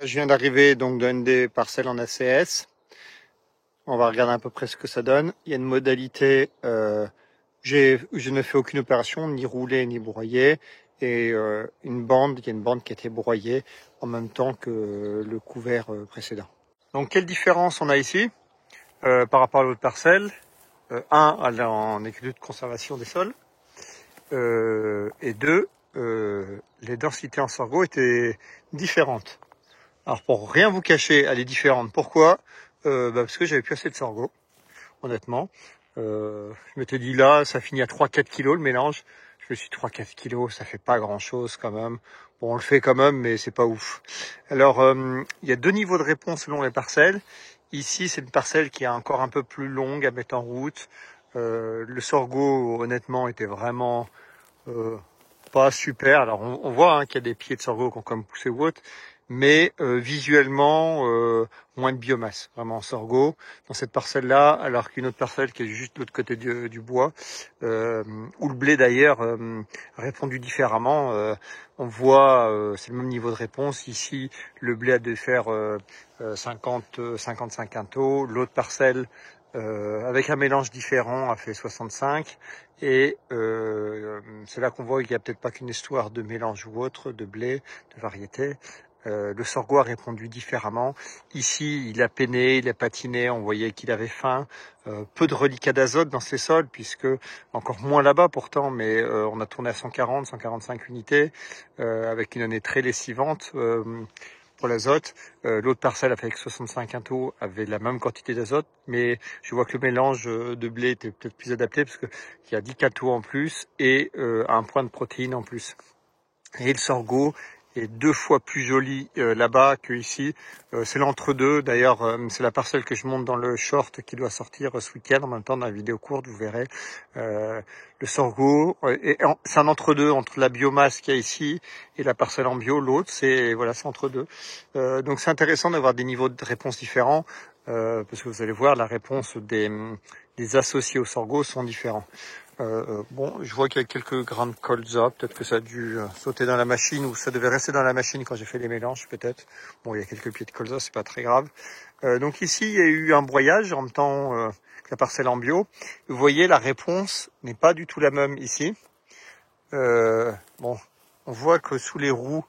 Je viens d'arriver donc d'une des parcelles en ACS. On va regarder à peu près ce que ça donne. Il y a une modalité, je ne fais aucune opération, ni rouler ni broyer, et il y a une bande qui a été broyée en même temps que le couvert précédent. Donc quelle différence on a ici par rapport à l'autre parcelle? En étude de conservation des sols, et deux, les densités en sorgho étaient différentes. Alors pour rien vous cacher, elle est différente. Pourquoi? Parce que j'avais plus assez de sorgho, honnêtement. Je m'étais dit là, ça finit à 3-4 kilos le mélange. Je me suis dit 3-4 kilos, ça fait pas grand chose quand même. Bon, on le fait quand même, mais c'est pas ouf. Alors, il y a deux niveaux de réponse selon les parcelles. Ici, c'est une parcelle qui est encore un peu plus longue à mettre en route. Le sorgho, honnêtement, était vraiment pas super. Alors on voit qu'il y a des pieds de sorgho qui ont comme poussé ou autre, mais visuellement moins de biomasse, vraiment en sorgho dans cette parcelle-là, alors qu'une autre parcelle qui est juste de l'autre côté du bois, où le blé d'ailleurs a répondu différemment. On voit, c'est le même niveau de réponse. Ici, le blé a dû faire 55 quintaux. L'autre parcelle, avec un mélange différent, a fait 65. Et c'est là qu'on voit qu'il n'y a peut-être pas qu'une histoire de mélange ou autre, de blé, de variété. Le sorgho a répondu différemment. Ici, il a peiné, il a patiné, on voyait qu'il avait faim. Peu de reliquats d'azote dans ces sols, puisque encore moins là-bas pourtant, mais on a tourné à 140, 145 unités, avec une année très lessivante. Pour l'azote, l'autre parcelle avec 65 quintaux avait la même quantité d'azote, mais je vois que le mélange de blé était peut-être plus adapté parce qu'il y a 10 quintaux en plus et un point de protéines en plus. Et le sorgho est 2 fois plus joli là-bas que ici. C'est l'entre-deux. D'ailleurs, c'est la parcelle que je monte dans le short qui doit sortir ce week-end. En même temps, dans la vidéo courte, vous verrez le sorgho. C'est un entre-deux entre la biomasse qu'il y a ici et la parcelle en bio. L'autre, c'est entre-deux. Donc, c'est intéressant d'avoir des niveaux de réponse différents parce que vous allez voir, la réponse des associés au sorgho sont différents. Bon, je vois qu'il y a quelques grains de colza, peut-être que ça a dû sauter dans la machine ou ça devait rester dans la machine quand j'ai fait les mélanges, peut-être. Bon, il y a quelques pieds de colza, c'est pas très grave. Donc ici, il y a eu un broyage en même temps que la parcelle en bio. Vous voyez, la réponse n'est pas du tout la même ici. Bon, on voit que sous les roues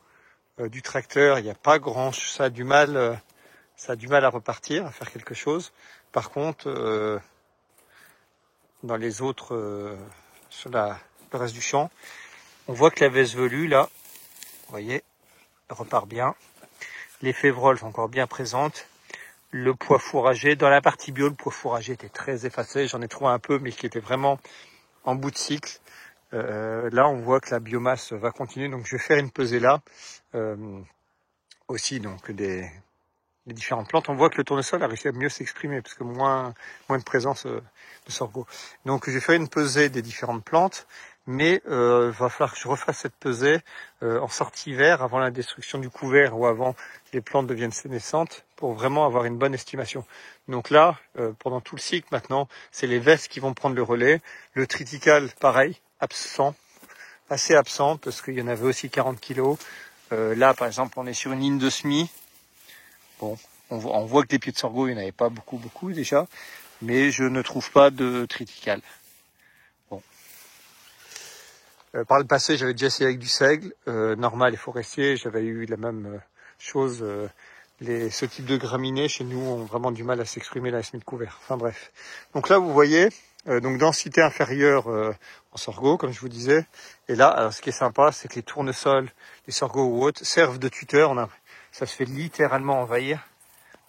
du tracteur, il n'y a pas grand, ça a du mal à repartir, à faire quelque chose. Par contre, dans les autres, sur le reste du champ, on voit que la veste velue, là, vous voyez, repart bien. Les févroles sont encore bien présentes. Le pois fourragé, dans la partie bio, le pois fourragé était très effacé. J'en ai trouvé un peu, mais qui était vraiment en bout de cycle. Là, on voit que la biomasse va continuer. Donc, je vais faire une pesée là. Aussi, donc, les différentes plantes. On voit que le tournesol a réussi à mieux s'exprimer, parce que moins de présence de sorgho. Donc, je vais faire une pesée des différentes plantes. Mais va falloir que je refasse cette pesée en sortie hiver, avant la destruction du couvert ou avant que les plantes deviennent sénescentes, pour vraiment avoir une bonne estimation. Donc là, pendant tout le cycle maintenant, c'est les vestes qui vont prendre le relais. Le triticale, pareil, absent, assez absent, parce qu'il y en avait aussi 40 kilos. Là, par exemple, on est sur une ligne de semis. Bon, on voit que les pieds de sorgho, il n'y en avait pas beaucoup déjà, mais je ne trouve pas de triticale. Bon. Par le passé, j'avais déjà essayé avec du seigle, normal et forestier. J'avais eu la même chose. Ce type de graminées, chez nous, ont vraiment du mal à s'exprimer dans les semis de couvert. Enfin bref. Donc là, vous voyez, donc densité inférieure en sorgho, comme je vous disais. Et là, alors, ce qui est sympa, c'est que les tournesols, les sorgho ou autres, servent de tuteur. Ça se fait littéralement envahir.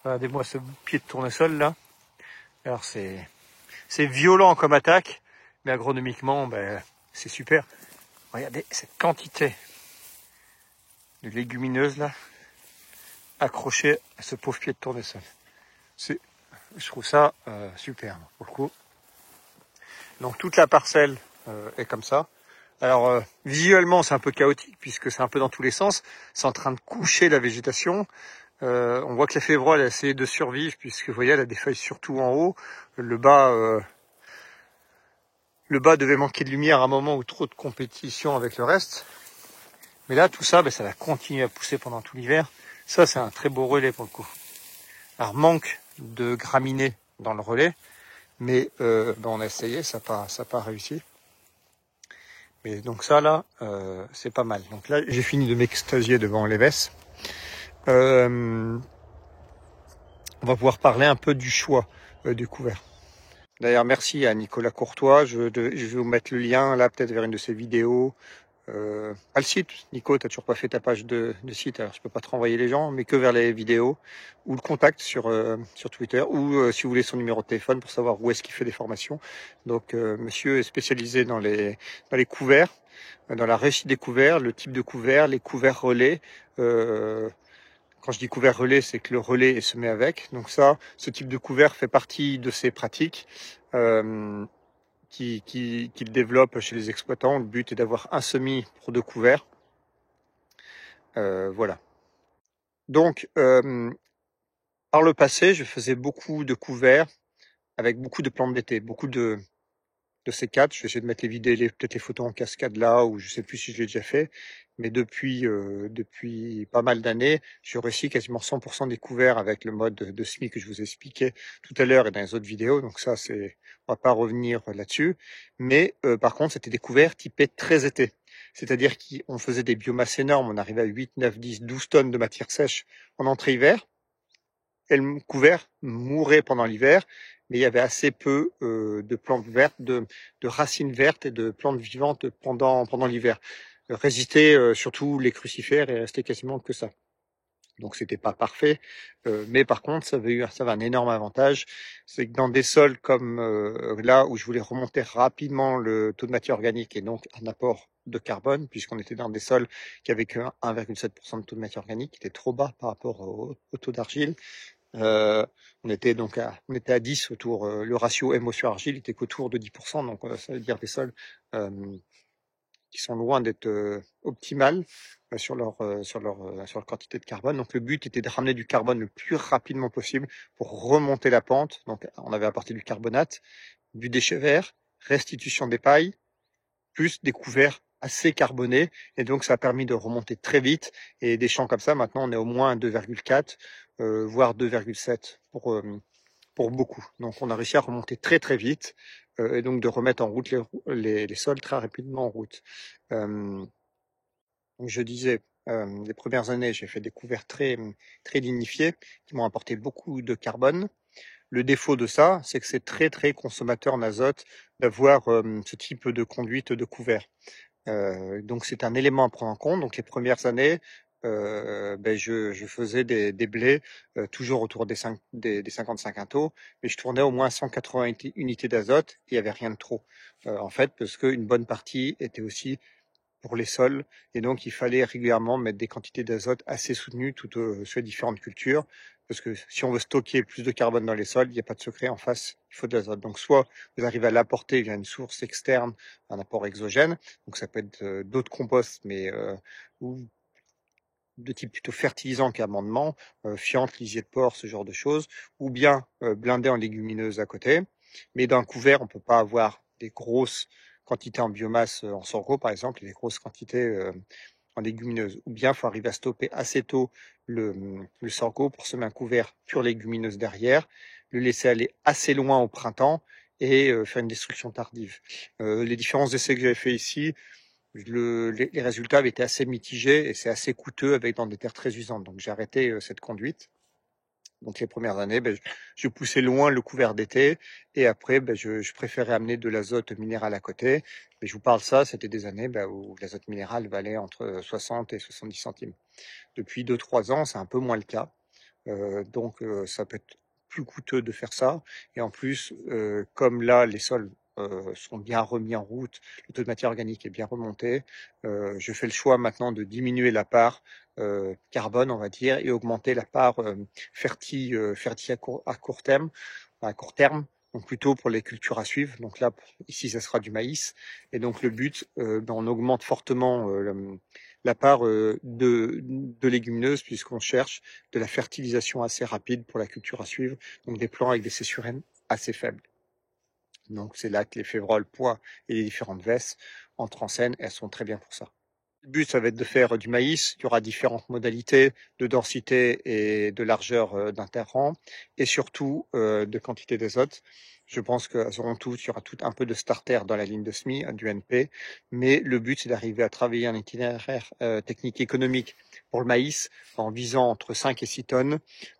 Regardez-moi ce pied de tournesol là. Alors c'est violent comme attaque, mais agronomiquement, c'est super. Regardez cette quantité de légumineuses là, accrochées à ce pauvre pied de tournesol. Je trouve ça superbe pour le coup. Donc toute la parcelle est comme ça. Alors visuellement c'est un peu chaotique puisque c'est un peu dans tous les sens. C'est en train de coucher la végétation. On voit que la févroile a essayé de survivre puisque vous voyez elle a des feuilles surtout en haut. Le bas devait manquer de lumière à un moment ou trop de compétition avec le reste. Mais là tout ça, ça va continuer à pousser pendant tout l'hiver. Ça, c'est un très beau relais pour le coup. Alors, manque de graminées dans le relais, mais on a essayé, ça n'a pas réussi. Mais donc ça, là, c'est pas mal. Donc là, j'ai fini de m'extasier devant les vesses. On va pouvoir parler un peu du choix du couvert. D'ailleurs, merci à Nicolas Courtois. Je vais vous mettre le lien là, peut-être vers une de ses vidéos. Pas le site, Nico, t'as toujours pas fait ta page de site, alors je peux pas te renvoyer les gens, mais que vers les vidéos ou le contact sur Twitter ou si vous voulez son numéro de téléphone pour savoir où est-ce qu'il fait des formations. Donc monsieur est spécialisé dans les couverts, dans la réussite des couverts, le type de couvert, les couverts relais. Quand je dis couvert relais, c'est que le relais est semé avec. Donc ça, ce type de couvert fait partie de ces pratiques. Qu'il développe chez les exploitants. Le but est d'avoir un semis pour 2 couverts. Voilà. Donc, par le passé, je faisais beaucoup de couverts avec beaucoup de plantes d'été, beaucoup de C4. Je vais essayer de mettre peut-être les photos en cascade là, ou je sais plus si je l'ai déjà fait. Mais depuis pas mal d'années, j'ai réussi quasiment 100% des couverts avec le mode de semis que je vous expliquais tout à l'heure et dans les autres vidéos. Donc ça, on va pas revenir là-dessus. Mais par contre, c'était des couverts typés très été. C'est-à-dire qu'on faisait des biomasses énormes. On arrivait à 8, 9, 10, 12 tonnes de matière sèche en entrée hiver. Et le couvert mourait pendant l'hiver, mais il y avait assez peu de plantes vertes, de racines vertes et de plantes vivantes pendant l'hiver. Résister surtout les crucifères et restait quasiment que ça. Donc c'était pas parfait, mais par contre ça avait un énorme avantage, c'est que dans des sols comme là où je voulais remonter rapidement le taux de matière organique et donc un apport de carbone, puisqu'on était dans des sols qui avaient que 1,7% de taux de matière organique, qui était trop bas par rapport au taux d'argile. On était à 10 autour, le ratio MO sur argile était qu'autour de 10%, donc ça veut dire des sols qui sont loin d'être optimales sur leur quantité de carbone. Donc le but était de ramener du carbone le plus rapidement possible pour remonter la pente. Donc on avait apporté du carbonate, du déchet vert, restitution des pailles, plus des couverts assez carbonés, et donc ça a permis de remonter très vite. Et des champs comme ça, maintenant on est au moins 2,4, voire 2,7 pour beaucoup. Donc on a réussi à remonter très très vite et donc de remettre en route les sols très rapidement en route. Je disais, les premières années, j'ai fait des couverts très lignifiés qui m'ont apporté beaucoup de carbone. Le défaut de ça, c'est que c'est très très consommateur en azote d'avoir ce type de conduite de couvert. Donc c'est un élément à prendre en compte. Donc les premières années, je faisais des blés toujours autour des 55 quintaux, mais je tournais au moins 180 unités d'azote et il n'y avait rien de trop. En fait, parce qu'une bonne partie était aussi pour les sols, et donc il fallait régulièrement mettre des quantités d'azote assez soutenues sur les différentes cultures, parce que si on veut stocker plus de carbone dans les sols, il n'y a pas de secret, en face, il faut de l'azote. Donc soit vous arrivez à l'apporter via une source externe, un apport exogène, donc ça peut être d'autres composts, mais ou de type plutôt fertilisant qu'amendement, fientes, lisier de porc, ce genre de choses, ou bien blindé en légumineuses à côté. Mais dans un couvert, on peut pas avoir des grosses quantités en biomasse en sorgho, par exemple, et des grosses quantités en légumineuses. Ou bien, il faut arriver à stopper assez tôt le sorgho pour semer un couvert pur légumineuse derrière, le laisser aller assez loin au printemps et faire une destruction tardive. Les différents essais que j'avais fait ici, les résultats avaient été assez mitigés et c'est assez coûteux avec dans des terres très usantes. Donc j'ai arrêté cette conduite. Donc les premières années, je poussais loin le couvert d'été et après, je préférais amener de l'azote minéral à côté. Mais je vous parle ça, c'était des années où l'azote minéral valait entre 60 et 70 centimes. Depuis 2-3 ans, c'est un peu moins le cas. Donc ça peut être plus coûteux de faire ça. Et en plus, comme là, les sols sont bien remis en route, le taux de matière organique est bien remonté, je fais le choix maintenant de diminuer la part carbone, on va dire, et augmenter la part fertile à court terme, donc plutôt pour les cultures à suivre. Donc là, ici, ça sera du maïs. Et donc le but, on augmente fortement la part de légumineuses puisqu'on cherche de la fertilisation assez rapide pour la culture à suivre, donc des plants avec des cessurènes assez faibles. Donc c'est là que les févroles, pois et les différentes vesses entrent en scène, elles sont très bien pour ça. Le but, ça va être de faire du maïs. Il y aura différentes modalités de densité et de largeur d'interrang et surtout de quantité d'azote. Je pense qu'elles auront toutes, il y aura tout un peu de starter dans la ligne de semis, du NP, mais le but, c'est d'arriver à travailler un itinéraire technique économique pour le maïs en visant entre 5 et 6 tonnes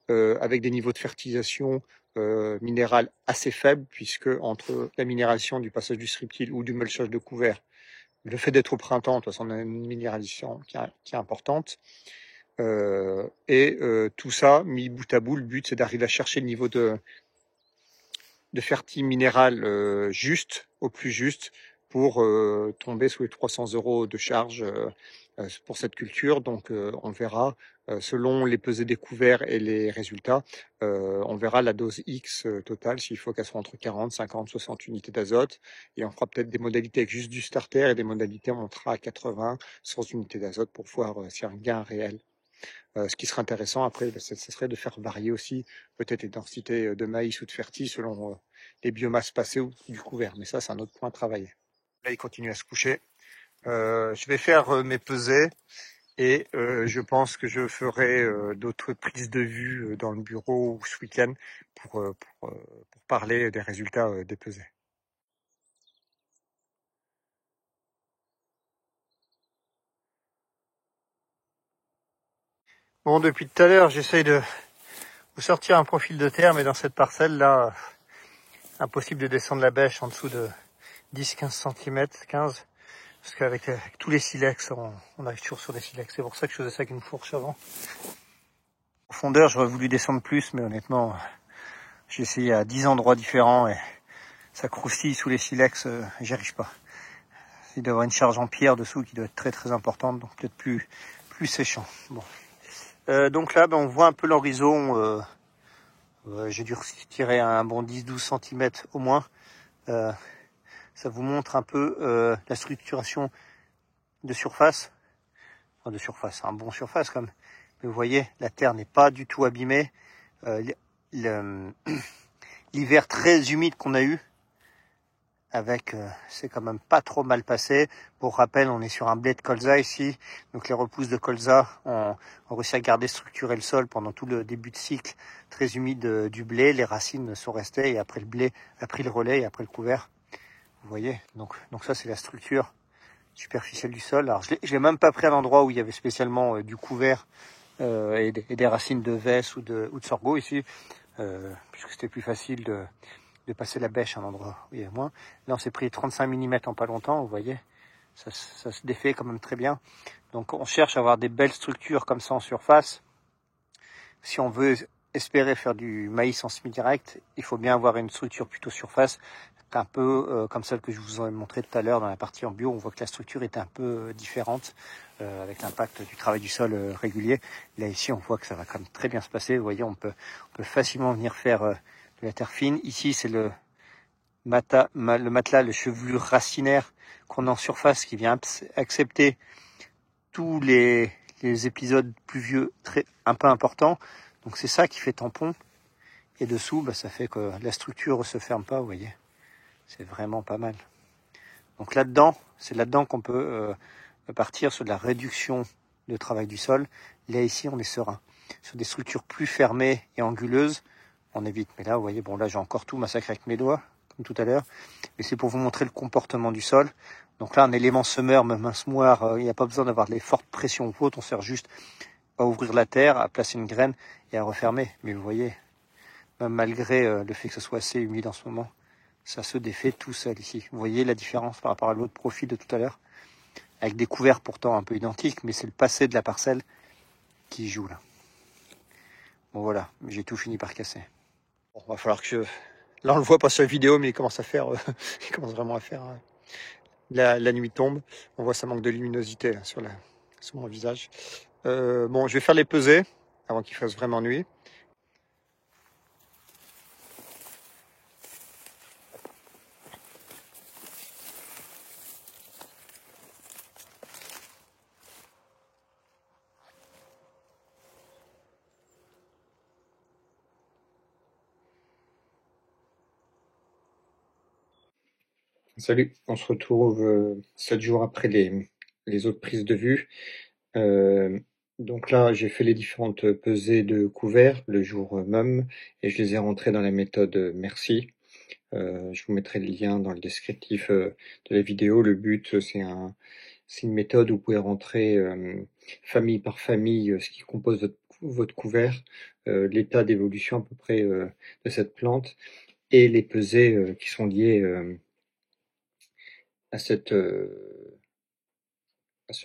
avec des niveaux de fertilisation minérale assez faibles puisque entre la minéralisation du passage du strip-till ou du mulchage de couvert, le fait d'être au printemps, de toute façon, on a une minéralisation qui est importante. Tout ça, mis bout à bout, le but, c'est d'arriver à chercher le niveau de fertile minéral juste, au plus juste, pour tomber sous les 300 € de charge pour cette culture. Donc, on verra, selon les pesées découverts et les résultats, on verra la dose X totale, s'il faut qu'elle soit entre 40, 50, 60 unités d'azote. Et on fera peut-être des modalités avec juste du starter et des modalités, on montera à 80, 100 unités d'azote pour voir s'il y a un gain réel. Ce qui serait intéressant après, ce serait de faire varier aussi peut-être les densités de maïs ou de fertile selon les biomasses passées ou du couvert. Mais ça, c'est un autre point à travailler. Là, il continue à se coucher. Je vais faire mes pesées et je pense que je ferai d'autres prises de vue dans le bureau ou ce week-end pour parler des résultats des pesées. Bon, depuis tout à l'heure, j'essaye de vous sortir un profil de terre, mais dans cette parcelle-là, impossible de descendre la bêche en dessous de 10-15 cm, 15, parce qu'avec tous les silex, on arrive toujours sur des silex. C'est pour ça que je faisais ça avec une fourche avant. En profondeur, j'aurais voulu descendre plus, mais honnêtement, j'ai essayé à 10 endroits différents et ça croustille sous les silex, j'y arrive pas. Il doit y avoir une charge en pierre dessous qui doit être très très importante, donc peut-être plus séchant. Bon. Donc là, on voit un peu l'horizon. J'ai dû retirer un bon 10-12 cm au moins. Ça vous montre un peu la structuration de surface. Enfin, de surface, un bon surface comme. Mais vous voyez, la terre n'est pas du tout abîmée. L'hiver très humide qu'on a eu, avec, c'est quand même pas trop mal passé. Pour rappel, on est sur un blé de colza ici, donc les repousses de colza ont réussi à garder structuré le sol pendant tout le début de cycle très humide du blé. Les racines sont restées et après le blé a pris le relais et après le couvert. Vous voyez, donc ça c'est la structure superficielle du sol. Alors je l'ai même pas pris à l'endroit où il y avait spécialement du couvert et des racines de vesse ou de sorgho ici, puisque c'était plus facile de passer la bêche à un endroit où il y a moins. Là, on s'est pris 35 mm en pas longtemps, vous voyez. Ça se défait quand même très bien. Donc, on cherche à avoir des belles structures comme ça en surface. Si on veut espérer faire du maïs en semi-direct, il faut bien avoir une structure plutôt surface, un peu comme celle que je vous ai montré tout à l'heure dans la partie en bio. On voit que la structure est un peu différente avec l'impact du travail du sol régulier. Là, ici, on voit que ça va quand même très bien se passer. Vous voyez, on peut facilement venir faire de la terre fine. Ici, c'est le matelas, le chevelure racinaire qu'on a en surface qui vient accepter tous les épisodes pluvieux un peu importants. Donc c'est ça qui fait tampon. Et dessous, ça fait que la structure ne se ferme pas, vous voyez. C'est vraiment pas mal. Donc là-dedans, c'est là-dedans qu'on peut partir sur de la réduction de travail du sol. Là, ici, on est serein. Sur des structures plus fermées et anguleuses, on évite. Mais là, vous voyez, bon, là, j'ai encore tout massacré avec mes doigts, comme tout à l'heure. Mais c'est pour vous montrer le comportement du sol. Donc là, un élément semeur, même un semoir, il n'y a pas besoin d'avoir de fortes pressions ou autres. On sert juste à ouvrir la terre, à placer une graine et à refermer. Mais vous voyez, même malgré le fait que ce soit assez humide en ce moment, ça se défait tout seul ici. Vous voyez la différence par rapport à l'autre profil de tout à l'heure, avec des couverts pourtant un peu identiques, mais c'est le passé de la parcelle qui joue là. Bon voilà, j'ai tout fini par casser. Bon, va falloir que je... Là on le voit pas sur la vidéo, mais il commence à faire, il commence vraiment à faire. La nuit tombe, on voit ça manque de luminosité là, sur mon visage. Bon, je vais faire les pesées avant qu'il fasse vraiment nuit. Salut, on se retrouve 7 jours après les les autres prises de vue. Donc là, j'ai fait les différentes pesées de couverts le jour même et je les ai rentrées dans la méthode Merci. Je vous mettrai le lien dans le descriptif de la vidéo. Le but, c'est une méthode où vous pouvez rentrer famille par famille ce qui compose votre couvert, l'état d'évolution à peu près de cette plante et les pesées qui sont liées à ce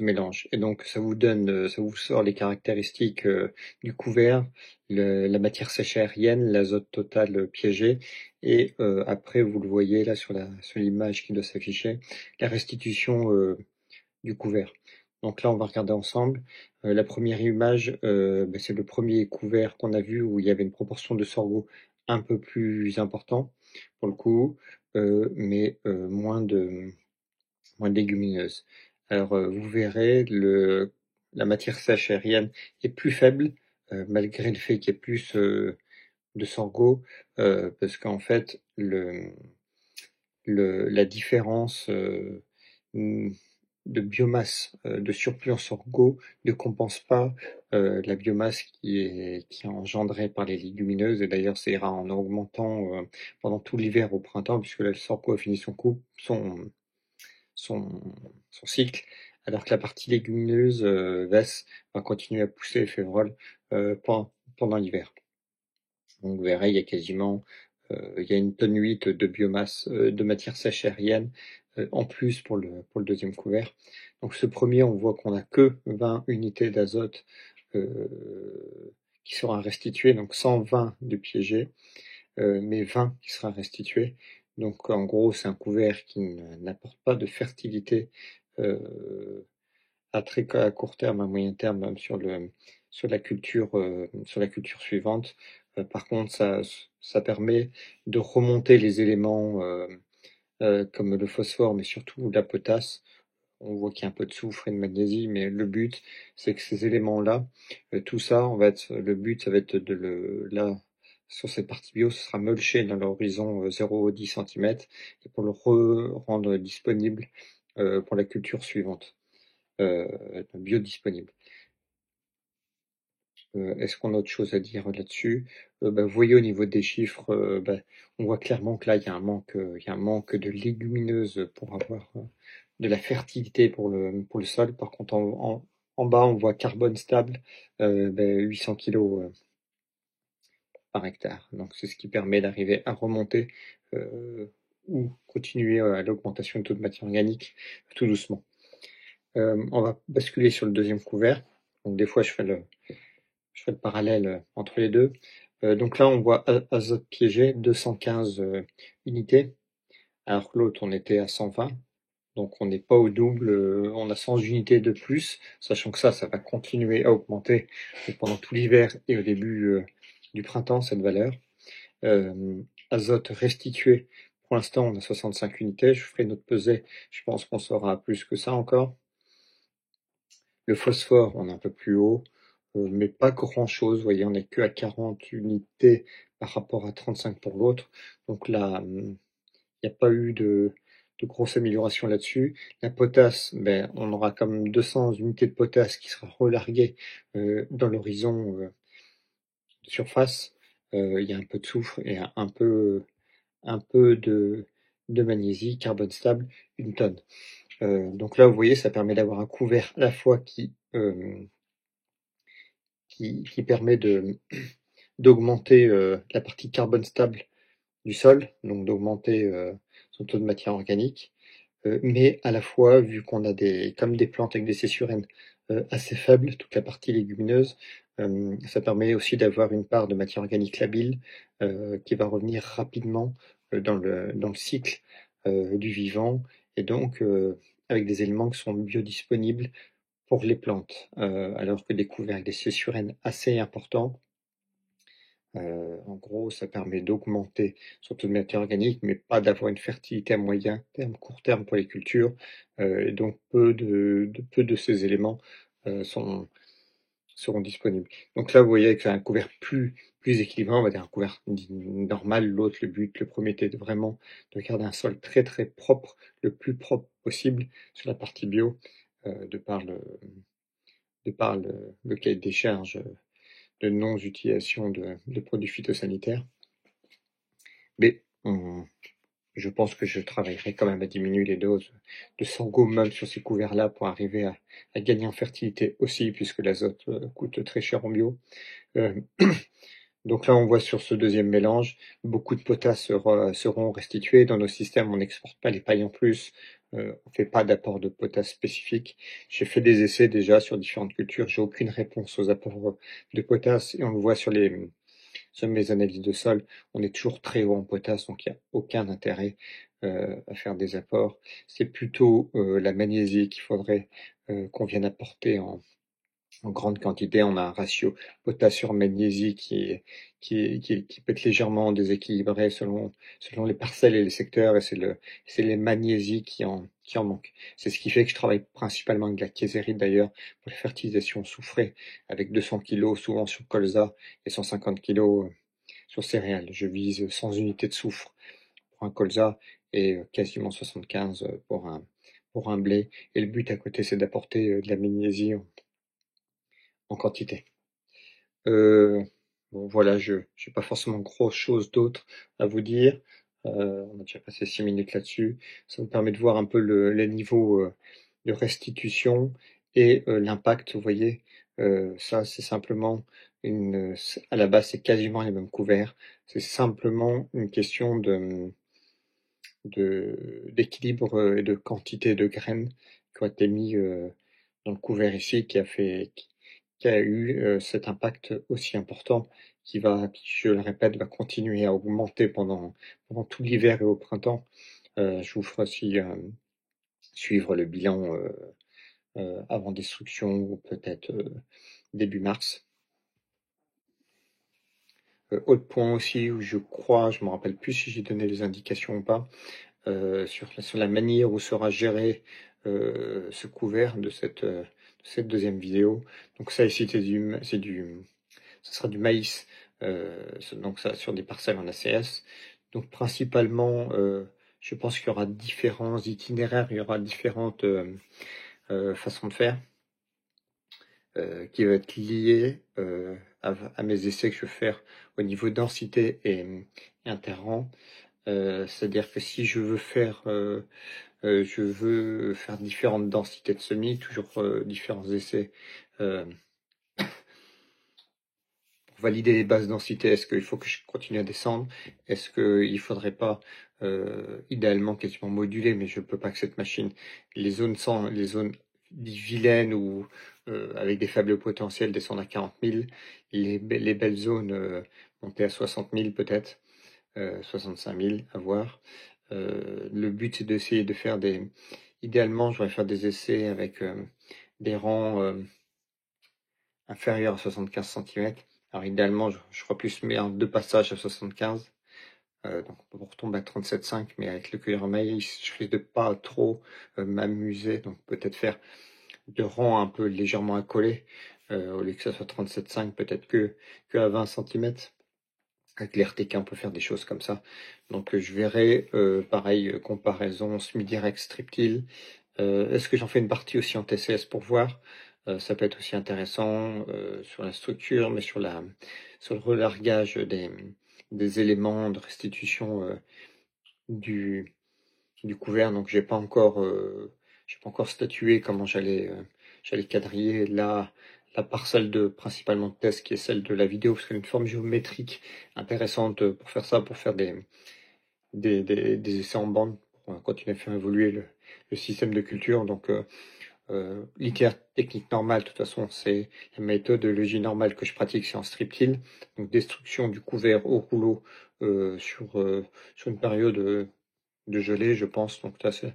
mélange. Et donc ça vous donne, ça vous sort les caractéristiques du couvert, la matière sèche aérienne, l'azote total piégé, et après vous le voyez là sur l'image qui doit s'afficher, la restitution du couvert. Donc là on va regarder ensemble. La première image, c'est le premier couvert qu'on a vu où il y avait une proportion de sorgho un peu plus important pour le coup, mais moins de légumineuses. Alors vous verrez, la matière sèche aérienne est plus faible, malgré le fait qu'il y ait plus de sorgho, parce qu'en fait la différence de biomasse de surplus en sorgho ne compense pas la biomasse qui est engendrée par les légumineuses, et d'ailleurs ça ira en augmentant pendant tout l'hiver au printemps, puisque là, le sorgho a fini son, son cycle, alors que la partie légumineuse va continuer à pousser févrole pendant l'hiver. Donc vous verrez, il y a une tonne 8 de biomasse de matière sèche aérienne en plus pour le deuxième couvert. Donc ce premier, on voit qu'on n'a que 20 unités d'azote qui sera restituées, donc 120 de piégé, mais 20 qui sera restitué. Donc en gros, c'est un couvert qui n'apporte pas de fertilité à court terme, à moyen terme, même sur la culture suivante. Par contre, ça permet de remonter les éléments comme le phosphore, mais surtout la potasse. On voit qu'il y a un peu de soufre et de magnésie, mais le but, c'est que ces éléments-là, tout ça, le but, ça va être là, sur cette partie bio, ce sera mulché dans l'horizon 0,10 cm et pour le rendre disponible pour la culture suivante, biodisponible. Est-ce qu'on a autre chose à dire là-dessus? Vous voyez au niveau des chiffres, on voit clairement que là, il y a un manque de légumineuses pour avoir de la fertilité pour le sol. Par contre, en bas, on voit carbone stable, 800 kg par hectare. Donc c'est ce qui permet d'arriver à remonter ou continuer à l'augmentation de taux de matière organique tout doucement. On va basculer sur le deuxième couvert. Donc des fois, je fais le parallèle entre les deux. Donc là, on voit azote piégé, 215 unités, alors que l'autre, on était à 120. Donc on n'est pas au double, on a 100 unités de plus, sachant que ça va continuer à augmenter pendant tout l'hiver et au début du printemps, cette valeur. Azote restitué, pour l'instant, on a 65 unités. Je ferai notre pesée, je pense qu'on sera plus que ça encore. Le phosphore, on est un peu plus haut, mais pas grand-chose. Vous voyez, on n'est que à 40 unités par rapport à 35 pour l'autre. Donc là, il n'y a pas eu de grosse amélioration là-dessus. La potasse, on aura comme 200 unités de potasse qui sera relarguée dans l'horizon de surface. Il y a un peu de soufre et un peu de magnésie, carbone stable, 1 tonne. Donc là, vous voyez, ça permet d'avoir un couvert à la fois qui permet d'augmenter la partie carbone stable du sol, donc d'augmenter son taux de matière organique, mais à la fois, vu qu'on a comme des plantes avec des céssurènes assez faibles, toute la partie légumineuse, ça permet aussi d'avoir une part de matière organique labile qui va revenir rapidement dans le cycle du vivant, et donc avec des éléments qui sont biodisponibles pour les plantes, alors que des couverts avec des céssurènes assez importants, en gros, ça permet d'augmenter son taux de matière organique, mais pas d'avoir une fertilité à moyen terme, court terme pour les cultures. Et donc peu de ces éléments seront disponibles. Donc là, vous voyez avec un couvert plus équilibré, on va dire un couvert normal. L'autre, le premier était vraiment de garder un sol très très propre, le plus propre possible sur la partie bio. de par le cahier des charges de non-utilisation de produits phytosanitaires. Mais je pense que je travaillerai quand même à diminuer les doses de sorgho même sur ces couverts-là pour arriver à gagner en fertilité aussi, puisque l'azote coûte très cher en bio. Donc là, on voit sur ce deuxième mélange, beaucoup de potasse seront restitués. Dans nos systèmes, on n'exporte pas les pailles en plus, on ne fait pas d'apport de potasse spécifique. J'ai fait des essais déjà sur différentes cultures, j'ai aucune réponse aux apports de potasse, et on le voit sur mes analyses de sol, on est toujours très haut en potasse, donc il n'y a aucun intérêt à faire des apports. C'est plutôt la magnésie qu'il faudrait qu'on vienne apporter en grande quantité. On a un ratio potassium-magnésie qui peut être légèrement déséquilibré selon les parcelles et les secteurs, et c'est les magnésies qui en manquent. C'est ce qui fait que je travaille principalement avec de la késérite d'ailleurs pour la fertilisation soufrée, avec 200 kg souvent sur colza et 150 kg sur céréales. Je vise 100 unités de soufre pour un colza et quasiment 75 pour un blé. Et le but à côté, c'est d'apporter de la magnésie en quantité. Bon, voilà, je n'ai pas forcément grosse chose d'autre à vous dire. On a déjà passé 6 minutes là-dessus. Ça vous permet de voir un peu les niveaux de restitution et l'impact. Vous voyez, ça, c'est simplement à la base, c'est quasiment les mêmes couverts. C'est simplement une question d'équilibre et de quantité de graines qui ont été mis dans le couvert ici, qui a eu cet impact aussi important qui, je le répète, va continuer à augmenter pendant tout l'hiver et au printemps. Je vous ferai aussi suivre le bilan avant destruction ou peut-être début mars. Autre point aussi où je crois, je me rappelle plus si j'ai donné les indications ou pas, sur la manière où sera géré ce couvert de cette deuxième vidéo. Donc ça ici, ce sera du maïs, donc ça sur des parcelles en ACS. Donc principalement, je pense qu'il y aura différents itinéraires, il y aura différentes façons de faire qui vont être liées à mes essais que je vais faire au niveau densité et interrang. C'est-à-dire que si je veux faire différentes densités de semis, toujours différents essais pour valider les basses densités. Est-ce qu'il faut que je continue à descendre? Est-ce qu'il ne faudrait pas idéalement quasiment moduler, mais je ne peux pas que cette machine, les zones vilaines ou avec des faibles potentiels descendent à 40 000, les belles zones monter à 60 000 peut-être, 65 000 à voir. Le but c'est d'essayer de faire idéalement je voudrais faire des essais avec des rangs inférieurs à 75 cm. Alors idéalement je crois plus mais en 2 passages à 75, donc on retombe à 37,5, mais avec le cueilleur maïs je risque de pas trop m'amuser, donc peut-être faire de rangs un peu légèrement accolés au lieu que ça soit 37,5, peut-être que à 20 cm. Avec l'RTK, on peut faire des choses comme ça. Donc je verrai, pareil, comparaison semi-direct strip-till. Est-ce que j'en fais une partie aussi en TCS pour voir? Ça peut être aussi intéressant sur la structure, mais sur le relargage des éléments de restitution du couvert. Donc j'ai pas encore statué comment j'allais quadriller la parcelle principalement de test qui est celle de la vidéo, parce qu'elle a une forme géométrique intéressante pour faire ça, pour faire des essais en bande, pour continuer à faire évoluer le système de culture. Donc l'ITR technique normale, de toute façon, c'est la méthodologie normale que je pratique, c'est en strip-till, donc destruction du couvert au rouleau sur une période de gelée, je pense. Donc là, c'est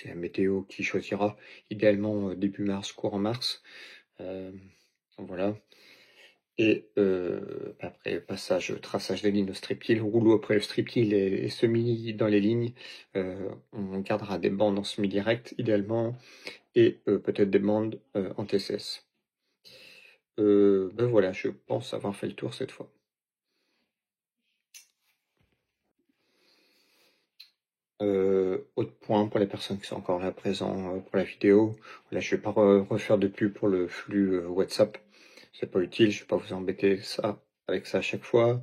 la météo qui choisira, idéalement début mars, courant mars. Voilà. Et après, traçage des lignes au strip-till, rouleau après le strip-till et semi dans les lignes. On gardera des bandes en semi-direct, idéalement, et peut-être des bandes en TCS. Ben voilà, je pense avoir fait le tour cette fois. Autre point pour les personnes qui sont encore là présents pour la vidéo. Là, je vais pas refaire de pub pour le flux WhatsApp. C'est pas utile, je vais pas vous embêter avec ça à chaque fois.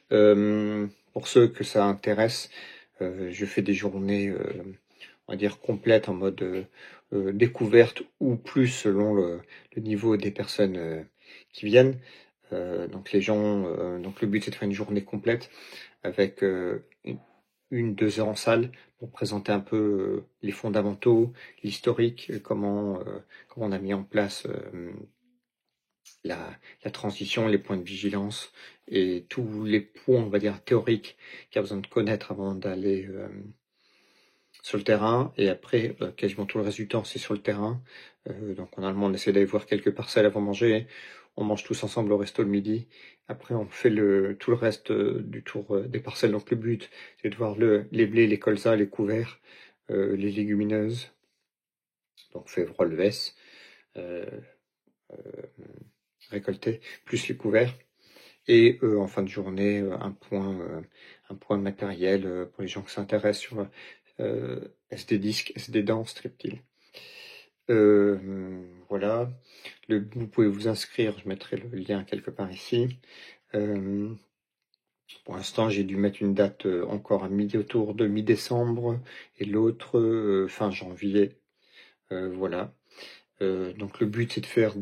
Pour ceux que ça intéresse, je fais des journées, on va dire complètes en mode découverte ou plus selon le niveau des personnes qui viennent. Donc les gens, donc le but c'est de faire une journée complète avec 2 heures en salle pour présenter un peu les fondamentaux, l'historique, comment on a mis en place la transition, les points de vigilance et tous les points, on va dire, théoriques qu'il y a besoin de connaître avant d'aller sur le terrain. Et après, quasiment tout le reste du temps, c'est sur le terrain. Donc normalement, on essaie d'aller voir quelques parcelles avant de manger. On mange tous ensemble au resto le midi. Après, on fait tout le reste du tour des parcelles. Donc le but, c'est de voir les blés, les colzas, les couverts, les légumineuses. Donc fèvre, levain, récolté, plus les couverts. Et en fin de journée, un point matériel pour les gens qui s'intéressent sur SD disque, SD dents, streptile. Voilà. Vous pouvez vous inscrire, je mettrai le lien quelque part ici. Pour l'instant, j'ai dû mettre une date encore autour de mi-décembre et l'autre fin janvier. Voilà. Donc le but c'est de faire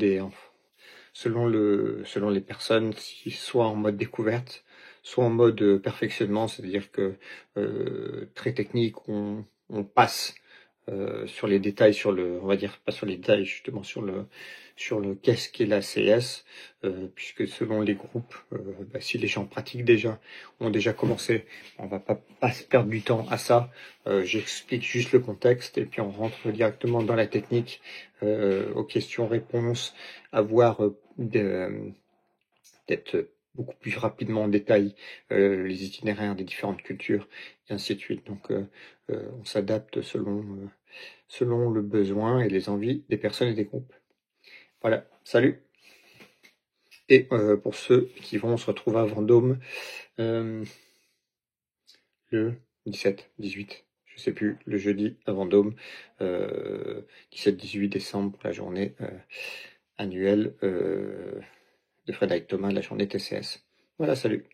selon les personnes, soit en mode découverte, soit en mode perfectionnement, c'est-à-dire que très technique, on passe sur les détails, on va dire pas sur les détails, justement sur le qu'est-ce qu'est la CS, puisque selon les groupes, si les gens pratiquent déjà, ont déjà commencé, on va pas se perdre du temps à ça. J'explique juste le contexte et puis on rentre directement dans la technique, aux questions-réponses, à voir d'être beaucoup plus rapidement en détail les itinéraires des différentes cultures, et ainsi de suite. Donc on s'adapte selon le besoin et les envies des personnes et des groupes. Voilà, salut. Et pour ceux qui vont se retrouver à Vendôme le 17, 18, je sais plus, le jeudi à Vendôme, 17-18 décembre pour la journée annuelle de Frédéric Thomas, la journée TCS. Voilà, salut.